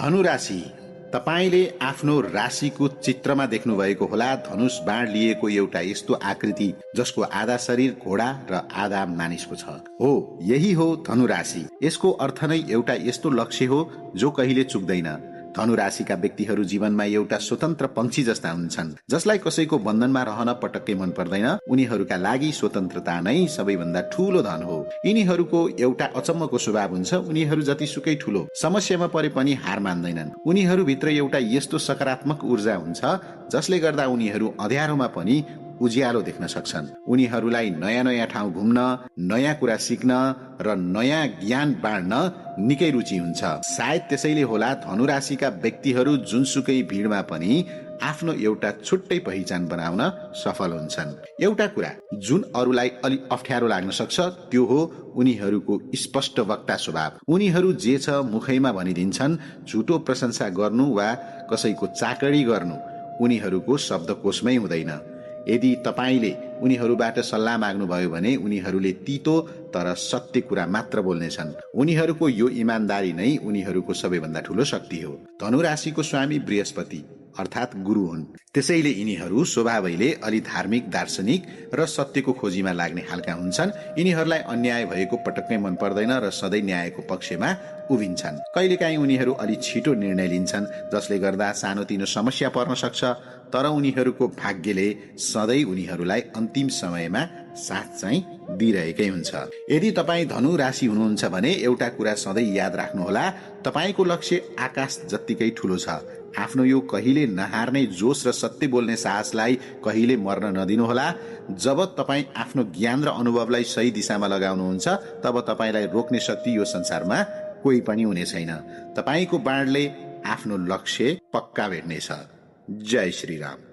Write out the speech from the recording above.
धनु राशि, तपाईले आफ्नो राशिको चित्रमा देख्नुभएको होला धनुष बाण लिएको एउटा यस्तो आकृति जसको आधा शरीर घोडा र आधा मानिसको छ। हो, यही हो धनु राशि। यसको अर्थ नै एउटा यस्तो लक्ष्य हो जो कहिले चुक्दैन। धनु राशिका व्यक्तिहरू जीवनमा एउटा स्वतन्त्र पंक्षी जस्ता हुन्छन्, जसलाई कसैको बन्धनमा रहन पटक्कै मन पर्दैन। उनीहरूका लागि स्वतन्त्रता नै सबैभन्दा ठूलो धन हो। यिनीहरूको एउटा अचम्मको स्वभाव हुन्छ। उनीहरू जतिसुकै ठूलो समस्यामा परे पनि हार मान्दैनन्। उनीहरूभित्र एउटा यस्तो सकारात्मक ऊर्जा हुन्छ जसले गर्दा उनीहरू अँध्यारोमा पनि उज्यालो देख्न सक्छन्। उनीहरूलाई नयाँ नयाँ ठाउँ घुम्न, नयाँ कुरा सिक्न र नयाँ ज्ञान बाँड्न निकै रुचि हुन्छ। सायद त्यसैले होला धनु राशिका व्यक्तिहरू जुनसुकै भिडमा पनि आफ्नो एउटा छुट्टै पहिचान बनाउन सफल हुन्छन्। एउटा कुरा जुन अरूलाई अलि अप्ठ्यारो लाग्न सक्छ त्यो हो उनीहरूको स्पष्ट वक्ता स्वभाव। उनीहरू जे छ मुखैमा भनिदिन्छन्। झुटो प्रशंसा गर्नु वा कसैको चाकडी गर्नु उनीहरूको शब्दकोशमै हुँदैन। यदि तपाईले उनीहरूबाट सल्लाह माग्नुभयो भने उनीहरूले तीतो तर सत्य कुरा मात्र बोल्नेछन्। उनीहरूको यो इमानदारी नै उनीहरूको सबैभन्दा ठूलो शक्ति हो। धनु राशिको स्वामी बृहस्पति अर्थात् गुरु हुन्। त्यसैले यिनीहरू स्वभावैले अलि धार्मिक, दार्शनिक र सत्यको खोजीमा लाग्ने खालका हुन्छन्। यिनीहरूलाई अन्याय भएको पटक्कै मन पर्दैन र सधैँ न्यायको पक्षमा उभिन्छन्। कहिलेकाहीँ उनीहरू अलि छिटो निर्णय लिन्छन् जसले गर्दा सानोतिनो समस्या पर्न सक्छ, तर उनीहरूको भाग्यले सधैँ उनीहरूलाई अन्तिम समयमा साथ चाहिँ दिइरहेकै हुन्छ। यदि तपाईँ धनु राशि हुनुहुन्छ भने एउटा कुरा सधैँ याद राख्नुहोला, तपाईँको लक्ष्य आकाश जत्तिकै ठूलो छ। आफ्नो यो कहिले नहार्ने जोश र सत्य बोल्ने साहसलाई कहिले मर्न नदिनुहोला। जब तपाईँ आफ्नो ज्ञान र अनुभवलाई सही दिशामा लगाउनुहुन्छ तब तपाईँलाई रोक्ने शक्ति यो संसारमा कोही पनि हुने छैन। तपाईँको बाणले आफ्नो लक्ष्य पक्का भेट्नेछ। जय श्री राम।